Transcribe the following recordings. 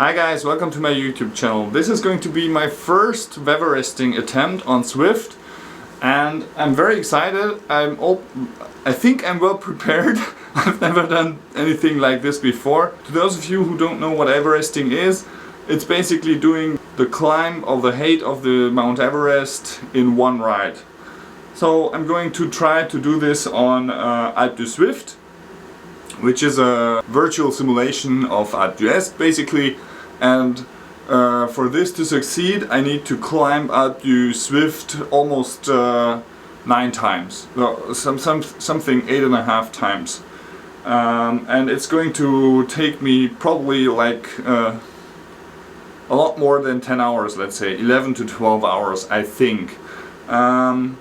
Hi guys, welcome to my YouTube channel. This is going to be my first vEveresting attempt on Zwift and I'm very excited. I think I'm well prepared. I've never done anything like this before. To those of you who don't know what Everesting is, it's basically doing the climb of the height of the Mount Everest in one ride. So I'm going to try to do this on Alpe du Zwift, which is a virtual simulation of Alpe d'Huez basically, and for this to succeed I need to climb Alpe du Zwift almost 9 times, no, something 8.5 times, and it's going to take me probably like a lot more than 10 hours, let's say 11 to 12 hours I think. I'm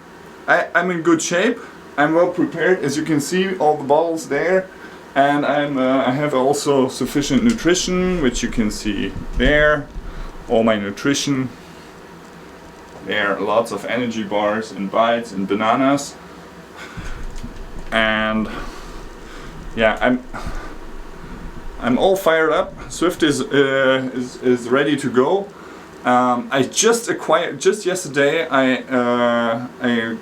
in good shape, I'm well prepared, as you can see all the bottles there, and I have also sufficient nutrition, which you can see there, all my nutrition. There are lots of energy bars and bites and bananas, and yeah, I'm all fired up. Zwift is ready to go. I just yesterday I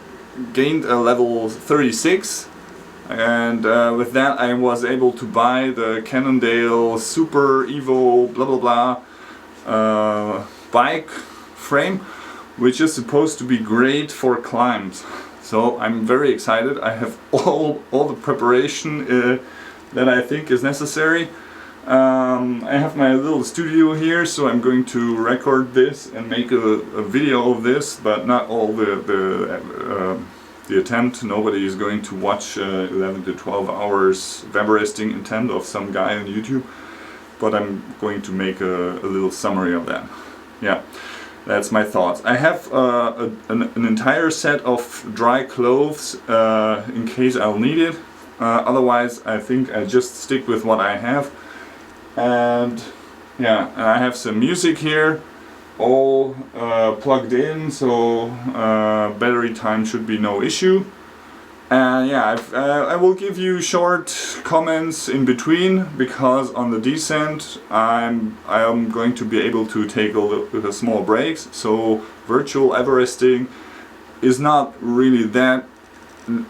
gained a level 36, and with that I was able to buy the Cannondale Super Evo blah blah blah bike frame, which is supposed to be great for climbs. So I'm very excited. I have all the preparation that I think is necessary. I have my little studio here, so I'm going to record this and make a video of this, but not all the attempt. Nobody is going to watch 11 to 12 hours vEveresting attempt of some guy on YouTube, but I'm going to make a little summary of that. Yeah, that's my thoughts. I have an entire set of dry clothes in case I'll need it. Otherwise I think I just stick with what I have. And yeah, and I have some music here, all plugged in, so battery time should be no issue. And yeah, I will give you short comments in between, because on the descent I am going to be able to take a small breaks. So virtual Everesting is not really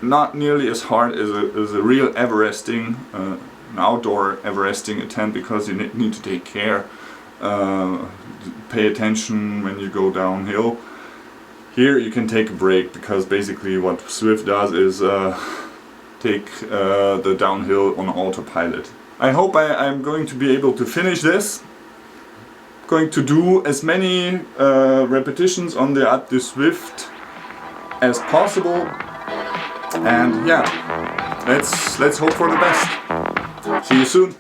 not nearly as hard as a real Everesting. An outdoor Everesting attempt, because you need to take care, pay attention when you go downhill. Here you can take a break, because basically what Zwift does is take the downhill on autopilot. I hope I'm going to be able to finish this. Going to do as many repetitions on the Alpe du Zwift as possible, and yeah, let's hope for the best. See you soon.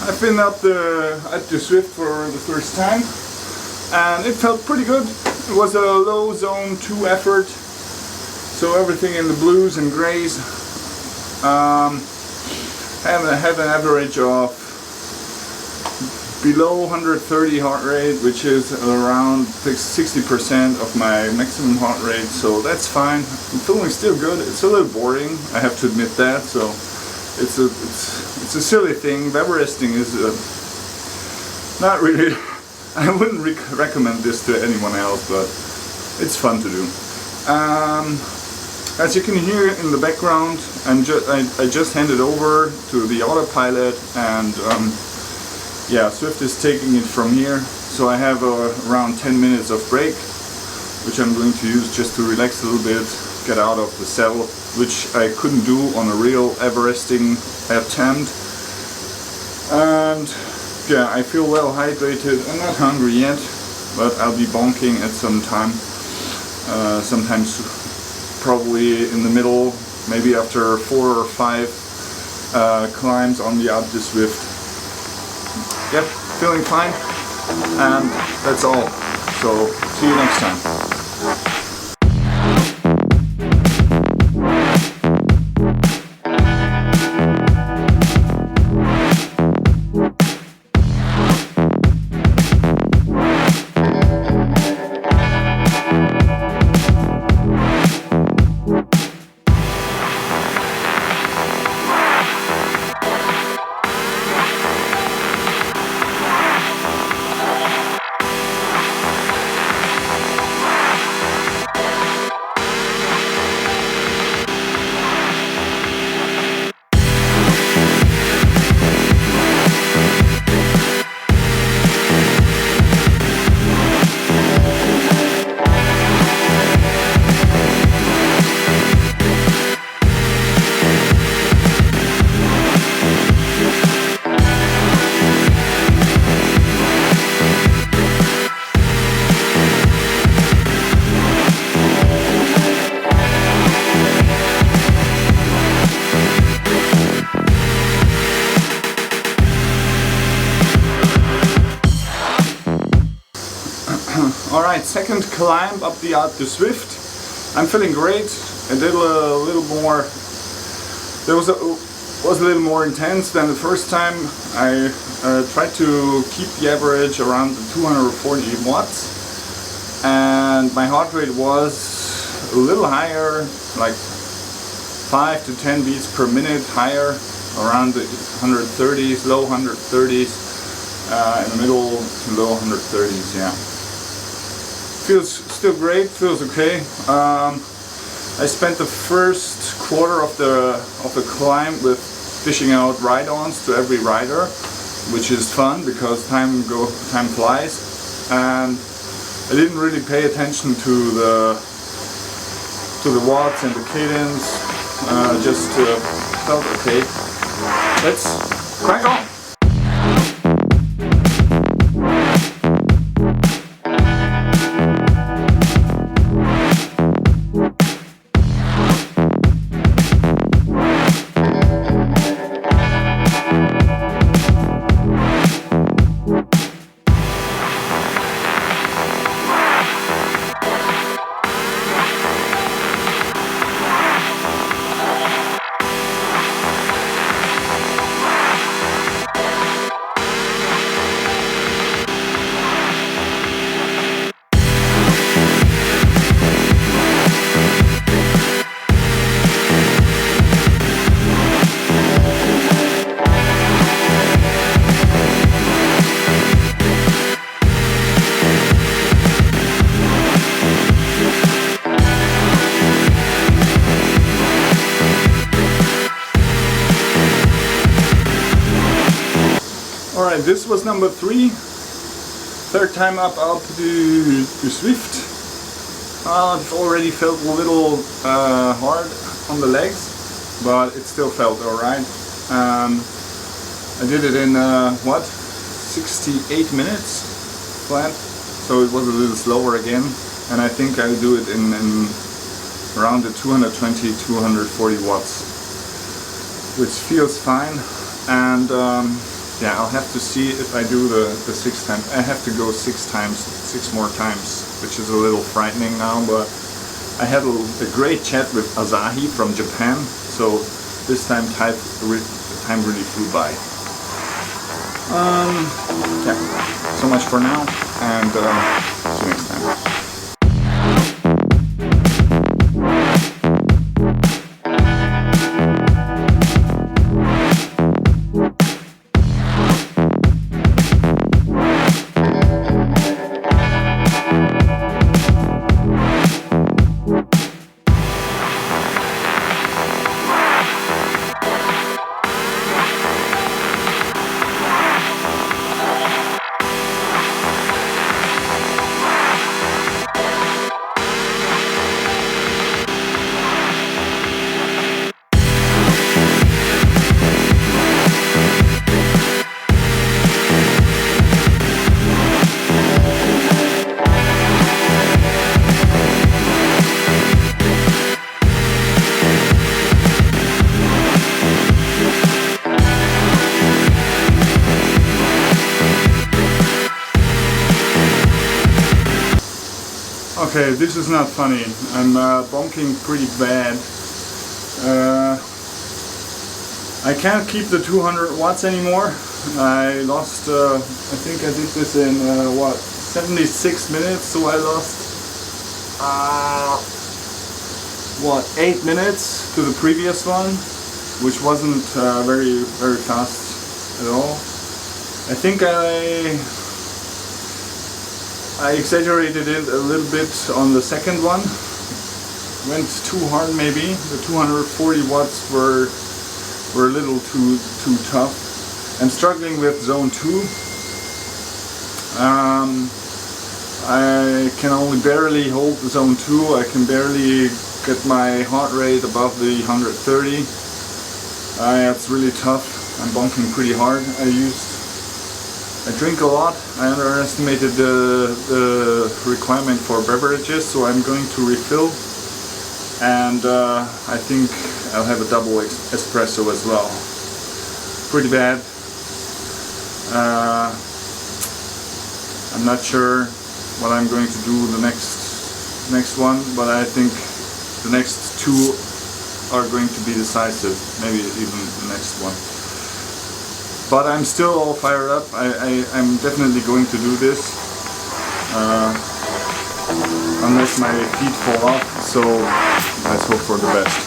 I've been up the Alpe du Zwift for the first time, and it felt pretty good. It was a low zone 2 effort, so everything in the blues and greys. I have an average of below 130 heart rate, which is around 60% of my maximum heart rate, so that's fine. I'm feeling still good. It's a little boring, I have to admit that, so it's a silly thing. vEveresting is not really, I wouldn't recommend this to anyone else, but it's fun to do. As you can hear in the background, I just handed over to the autopilot, and yeah, Zwift is taking it from here. So I have around 10 minutes of break, which I'm going to use just to relax a little bit, get out of the saddle, which I couldn't do on a real Everesting attempt. And yeah, I feel well hydrated. I'm not hungry yet, but I'll be bonking at some time. Sometimes probably in the middle, maybe after 4 or 5 climbs on the Alpe du Zwift. Yep, feeling fine, and that's all. So see you next time. Alright, second climb up the Alpe du Zwift. I'm feeling great. I did a little more, was a little more intense than the first time. I tried to keep the average around the 240 watts, and my heart rate was a little higher, like 5 to 10 beats per minute higher, around the 130s, low 130s, in the middle to low 130s, yeah. Feels still great, feels okay. I spent the first quarter of the climb with fishing out ride-ons to every rider, which is fun because time flies, and I didn't really pay attention to the watts and the cadence. Just felt okay. Let's crack on. Alright, this was number 3. Third time up Alpe du Zwift. It already felt a little hard on the legs, but it still felt alright. I did it in, 68 minutes flat, so it was a little slower again, and I think I'll do it in around the 220-240 watts, which feels fine. And yeah, I'll have to see if I do the 6 times. I have to go 6 more times, which is a little frightening now, but I had a great chat with Asahi from Japan, so this time time really flew by. Yeah, so much for now, and see you next time. Okay, this is not funny. I'm bonking pretty bad. I can't keep the 200 watts anymore. I lost, I think I did this in 76 minutes, so I lost 8 minutes to the previous one, which wasn't very fast at all. I think I exaggerated it a little bit on the second one. Went too hard maybe. The 240 watts were a little too tough. I'm struggling with zone 2. I can only barely hold the zone 2. I can barely get my heart rate above the 130. It's really tough. I'm bonking pretty hard. I drink a lot. I underestimated the requirement for beverages, so I'm going to refill. And I think I'll have a double espresso as well. Pretty bad. I'm not sure what I'm going to do the next one, but I think the next 2 are going to be decisive. Maybe even the next one. But I'm still all fired up. I'm definitely going to do this. Unless my feet fall off, so let's hope for the best.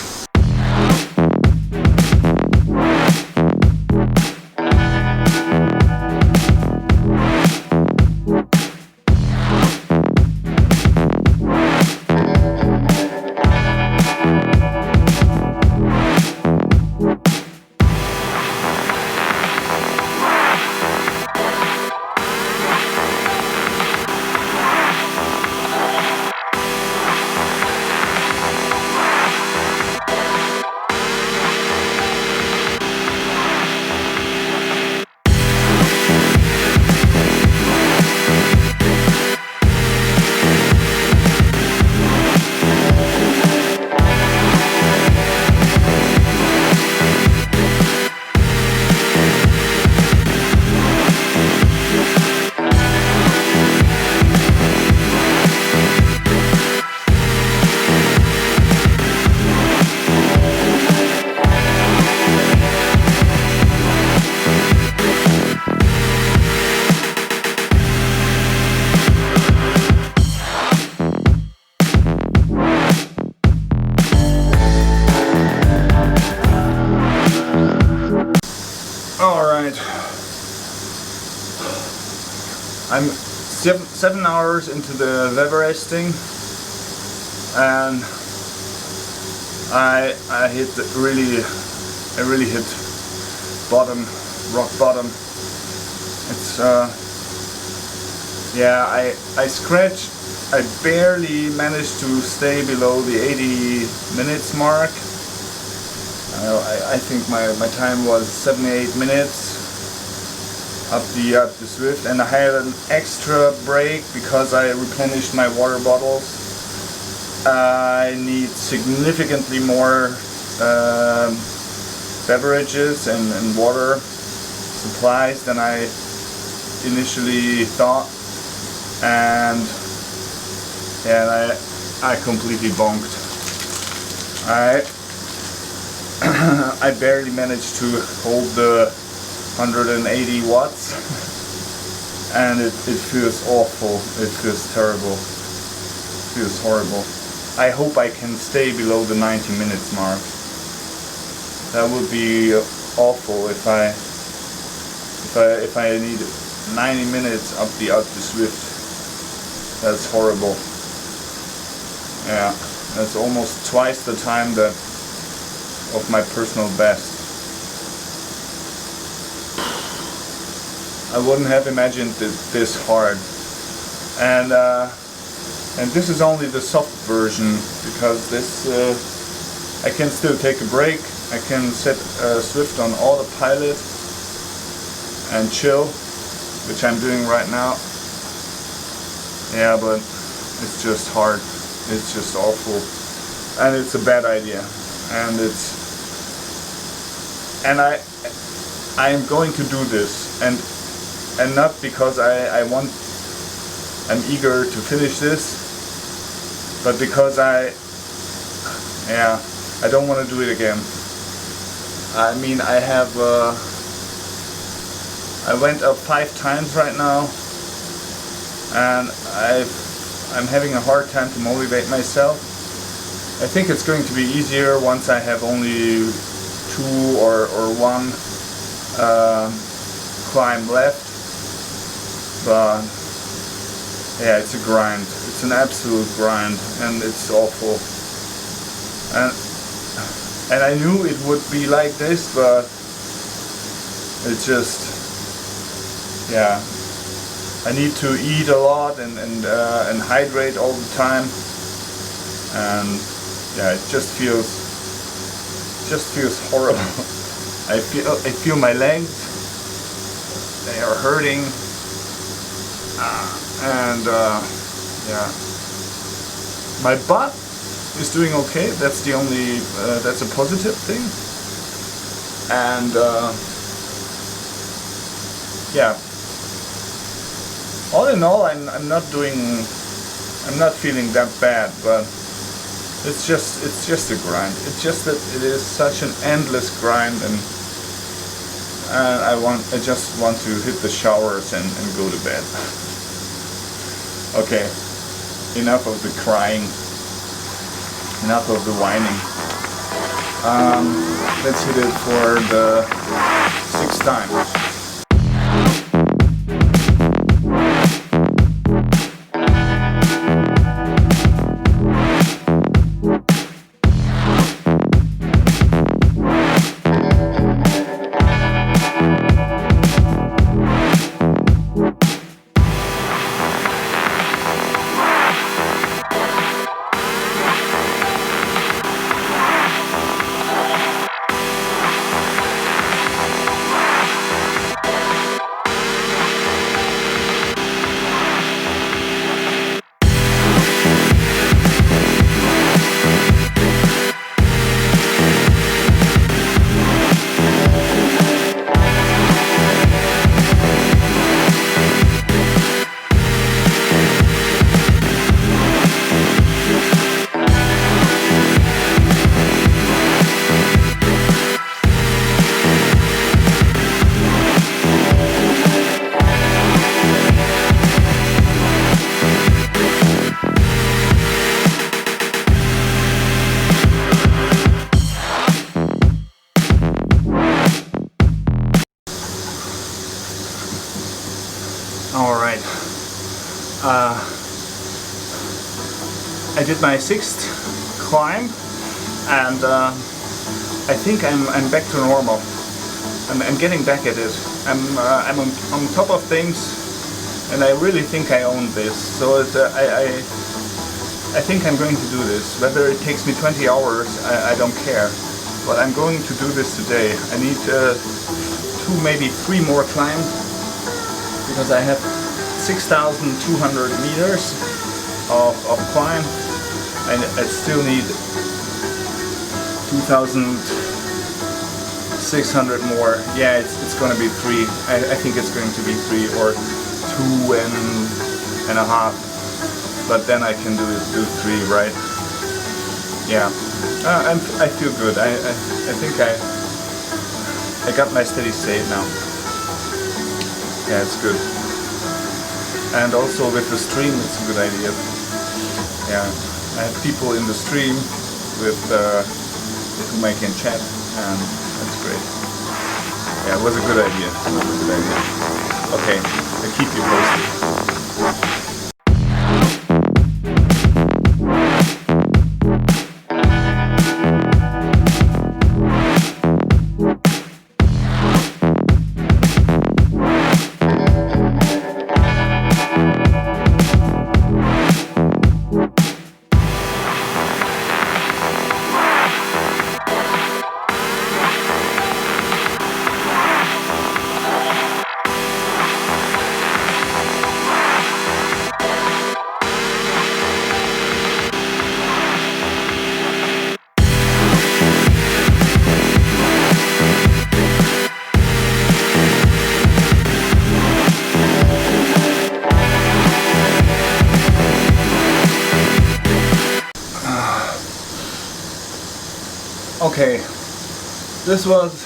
I'm 7 hours into the vEveresting, and I really hit bottom, rock bottom. It's yeah, I scratched. I barely managed to stay below the 80 minutes mark. I think my time was 78 minutes up the Zwift, and I had an extra break because I replenished my water bottles. I need significantly more beverages and water supplies than I initially thought, and yeah, I completely bonked. I barely managed to hold the 180 watts, and it feels awful. It feels terrible. It feels horrible. I hope I can stay below the 90 minutes mark. That would be awful if I need 90 minutes up the Alpe du Zwift. That's horrible. Yeah, that's almost twice the time that of my personal best. I wouldn't have imagined this hard, and this is only the soft version, because this I can still take a break. I can set Zwift on autopilot and chill, which I'm doing right now. Yeah, but it's just hard. It's just awful, and it's a bad idea. And I'm going to do this, and not because I'm eager to finish this, but because I don't want to do it again. I mean, I went up 5 times right now, and I'm having a hard time to motivate myself. I think it's going to be easier once I have only 2 or 1 climb left, but yeah, it's a grind. It's an absolute grind, and it's awful. And I knew it would be like this, but it's just, yeah, I need to eat a lot and hydrate all the time, and yeah, it just feels horrible. I feel my legs, they are hurting, and yeah, my butt is doing okay. That's the only that's a positive thing, and yeah, all in all, I'm not feeling that bad, but it's just a grind. It's just that it is such an endless grind, and I just want to hit the showers and go to bed. Okay, enough of the crying, enough of the whining. Let's hit it for the 6th time. All right. I did my 6th climb, and I think I'm back to normal. I'm getting back at it. I'm on top of things, and I really think I own this. So I think I'm going to do this. Whether it takes me 20 hours, I don't care. But I'm going to do this today. I need 2, maybe 3 more climbs, because I have 6,200 meters of climb, and I still need 2,600 more. Yeah, it's going to be 3. I think it's going to be 3 or 2.5. But then I can do 3, right? Yeah, I feel good. I think I got my steady state now. Yeah, it's good. And also with the stream, it's a good idea. Yeah, I have people in the stream with whom I can chat, and that's great. Yeah, it was a good idea. Okay, I'll keep you posted. Okay, this was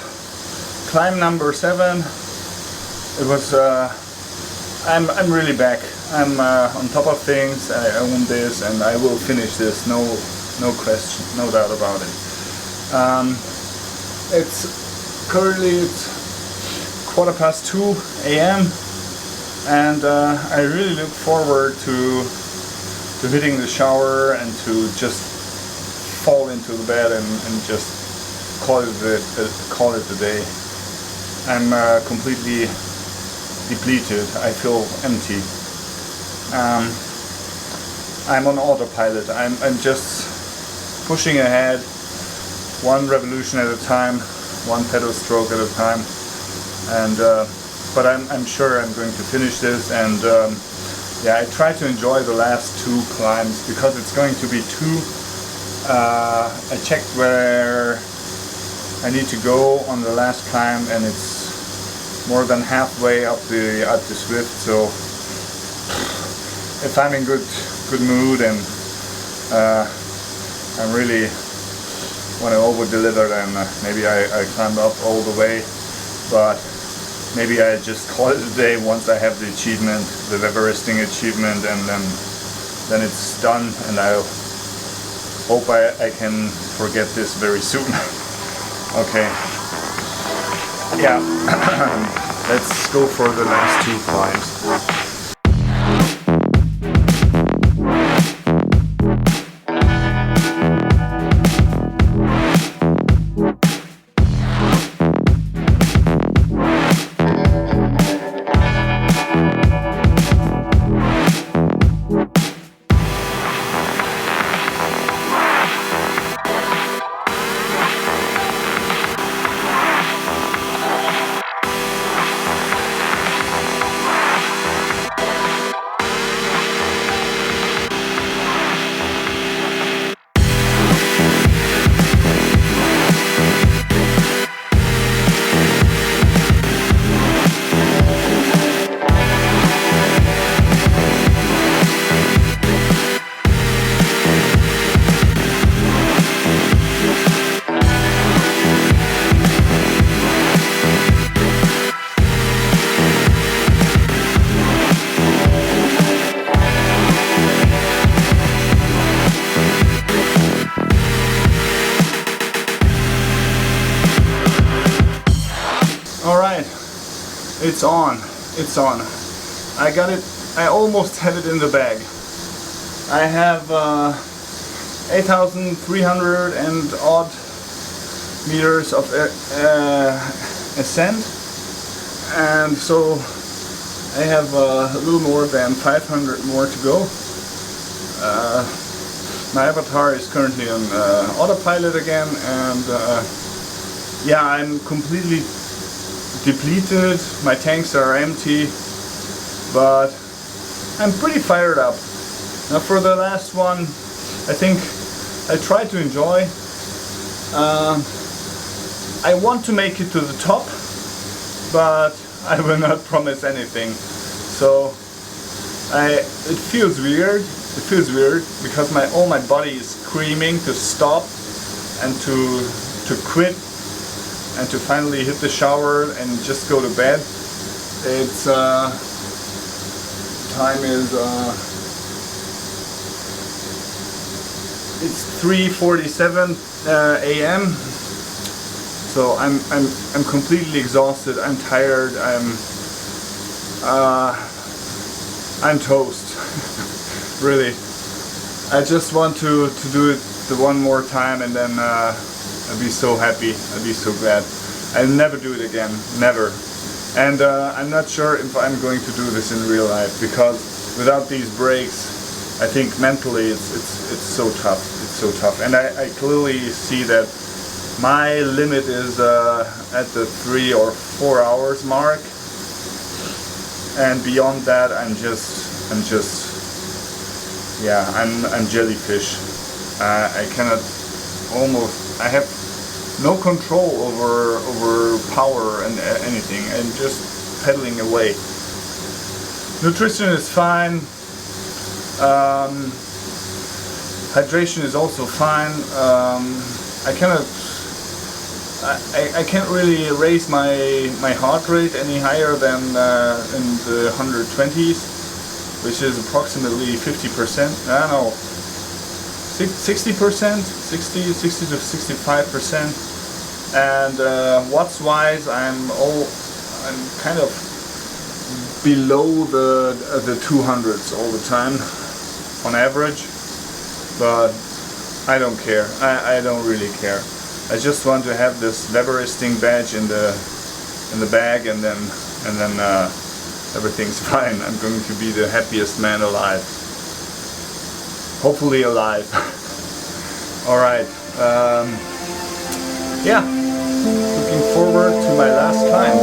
climb number 7. It was I'm really back. I'm on top of things. I own this and I will finish this, no question, no doubt about it. It's currently 2:15 a.m. and I really look forward to hitting the shower and to just fall into the bed and just call it a day. I'm completely depleted. I feel empty. I'm on autopilot. I'm just pushing ahead, one revolution at a time, one pedal stroke at a time, and but I'm sure I'm going to finish this. And yeah, I try to enjoy the last 2 climbs because it's going to be 2. I checked where I need to go on the last climb, and it's more than halfway up the Alpe du Zwift. So if I'm in good mood and I really want to over deliver, then maybe I climb up all the way, but maybe I just call it a day once I have the achievement, the vEveresting achievement, and then it's done, and I hope I can forget this very soon. Okay, yeah, let's go for the last 2 climbs. It's on. I got it. I almost had it in the bag. I have 8,300 and odd meters of ascent, and so I have a little more than 500 more to go. My avatar is currently on autopilot again, and yeah, I'm completely depleted, my tanks are empty, but I'm pretty fired up. Now for the last one, I think I try to enjoy. I want to make it to the top, but I will not promise anything. So it feels weird. It feels weird because all my body is screaming to stop and to quit, and to finally hit the shower and just go to bed. It's time is it's 3:47 a.m. So I'm completely exhausted. I'm tired. I'm toast. Really. I just want to do it the one more time, and then I'd be so happy, I'd be so glad. I'll never do it again, never. And I'm not sure if I'm going to do this in real life, because without these breaks, I think mentally it's so tough, it's so tough. And I clearly see that my limit is at the 3 or 4 hours mark, and beyond that I'm jellyfish. I cannot I have no control over power and anything. I'm just pedaling away. Nutrition is fine. Hydration is also fine. I cannot I can't really raise my heart rate any higher than in the 120s, which is approximately 50%. I don't know, 60%, 60 to 65%. And watts wise, I'm kind of below the 200s all the time on average, but I don't care. I don't really care. I just want to have this vEveresting badge in the bag, and then everything's fine. I'm going to be the happiest man alive. Hopefully alive. All right. Yeah. Looking forward to my last climb.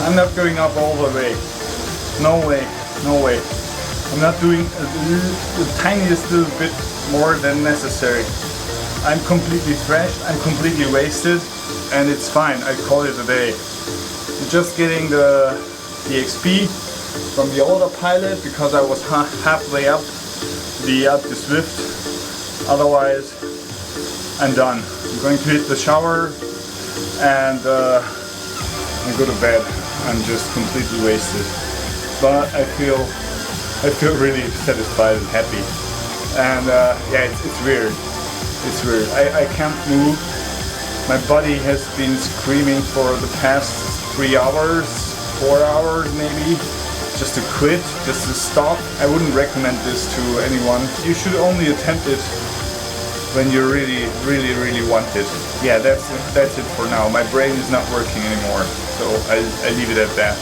I'm not going up all the way. No way, no way. I'm not doing the tiniest little bit more than necessary. I'm completely thrashed, I'm completely wasted, and it's fine. I call it a day. I'm just getting the XP from the autopilot because I was halfway up the Alpe du Zwift. Otherwise, I'm done. I'm going to hit the shower and go to bed. I'm just completely wasted, but I feel really satisfied and happy. And yeah, it's weird. It's weird. I can't move. My body has been screaming for the past 3 hours, 4 hours maybe, just to quit, just to stop. I wouldn't recommend this to anyone. You should only attempt it when you really want it. Yeah, that's it for now. My brain is not working anymore, so I leave it at that.